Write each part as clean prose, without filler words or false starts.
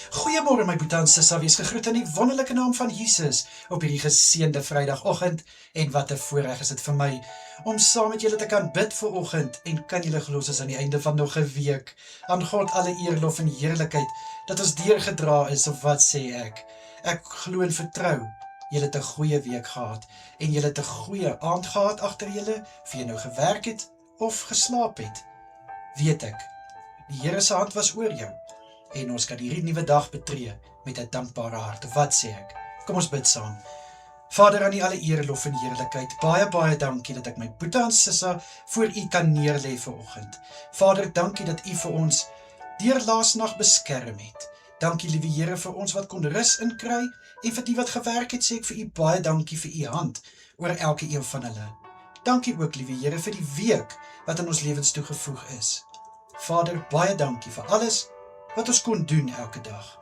Goeiemôre my boetie en sissa, wees gegroet in die wonderlike naam van Jesus op hierdie geseënde Vrydagoggend. En wat 'n voorreg is dit vir my om saam met julle te kan bid vir oggend. En kan julle glo ons aan die einde van nog 'n week. Aan God alle eer, lof en heerlikheid dat ons deurgedra is, of wat sê ek? Ek glo en vertrou julle het 'n goeie week gehad en julle het 'n goeie aand gehad agter julle, of jy nou gewerk het of geslaap het. Weet ek, die Here se hand was oor jou. En ons kan hierdie nuwe dag betree met 'n dankbare hart. Wat sê ek? Kom ons bid saam. Vader, aan U alle eer, lof en heerlikheid. Baie dankie dat ek my boetie en sissa voor U kan neerlê vanoggend. Vader, dankie dat U vir ons deur laasnag beskerm het. Dankie, liewe Here, vir ons wat kon rus inkry, en vir die wat gewerk het, sê ek vir U baie dankie vir U hand oor elke een van hulle. Dankie ook, liewe Here, vir die week wat in ons lewens toegevoeg is. Vader, baie dankie vir alles wat ons kon doen elke dag.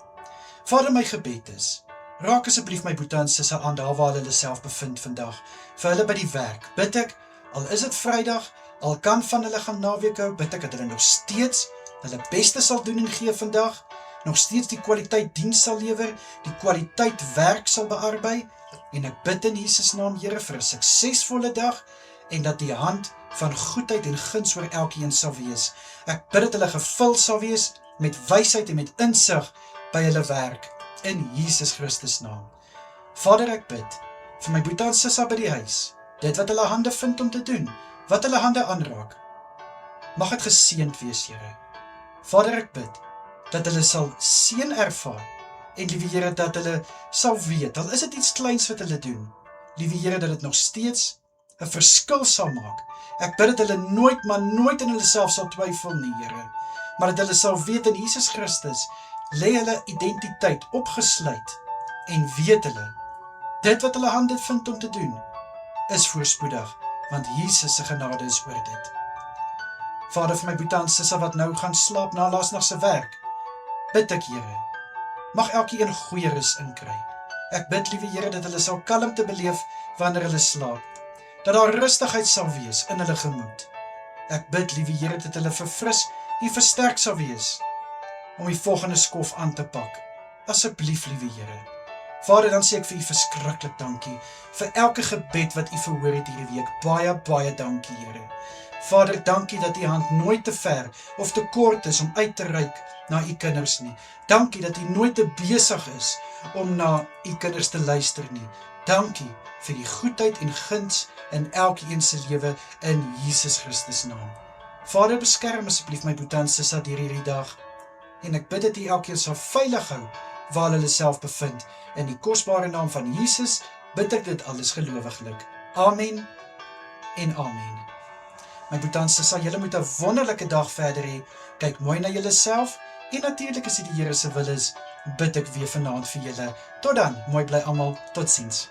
Vader, my gebed is, raak asseblief my boetie en sissa aan daar waar hulle self bevind vandag, vir hulle by die werk. Bid ek, al is dit Vrydag, al kan van hulle gaan naweek hou, bid ek dat hulle nog steeds hulle beste sal doen en gee vandag, nog steeds die kwaliteit diens sal lewer, die kwaliteit werk sal bearbei, en ek bid in Jesus naam, Here, vir 'n suksesvolle dag, en dat die hand van goedheid en guns oor elkeen sal wees. Ek bid dat hulle gevul sal wees met wysheid en met insig by hulle werk, in Jesus Christus naam. Vader, ek bid vir my boetie en sissa by die huis, dit wat hulle hande vind om te doen, wat hulle hande aanraak, mag het geseënd wees, Here. Vader, ek bid dat hulle sal seën ervaar, en liewe Here, dat hulle sal weet, al is dit iets kleins wat hulle doen, liewe Here, dat dit nog steeds 'n verskil sal maak. Ek bid dat hulle nooit, maar nooit in hulle self sal twyfel nie, Here, maar dat hulle sal weet in Jesus Christus, lê hulle identiteit opgesluit, en weet hulle, dit wat hulle hande vind om te doen, is voorspoedig, want Jesus se genade is oor dit. Vader, vir my boetie en sissa wat nou gaan slaap na laasnag se werk, bid ek, Here, mag elkeen goeie rus inkry. Ek bid, liewe Here, dat hulle sal kalmte beleef wanneer hulle slaap, dat daar rustigheid sal wees in hulle gemoed. Ek bid, liewe Here, dat hulle verfris en versterk sal wees om die volgende skof aan te pak. Asseblief, liewe Here. Vader, dan sê ek vir U verskriklik dankie vir elke gebed wat U verhoor het hierdie week. Baie dankie, Here. Vader, dankie dat U hand nooit te ver of te kort is om uit te reik na U kinders nie. Dankie dat U nooit te besig is om na U kinders te luister nie. Dankie vir die goedheid en guns in elkeen se lewe in Jesus Christus naam. Vader, beskerm asseblief my boetie en sissa deur hierdie dag, en ek bid dat U elkeen sal veilig hou waar hulle self bevind. In die kosbare naam van Jesus bid ek dit alles gelowiglik. Amen en amen. My boetie en sissa, julle moet 'n wonderlike dag verder hê. Kyk mooi na julleself, en natuurlik as dit die Here se wil is, bid ek weer vanaand vir julle. Tot dan, mooi bly almal, totsiens.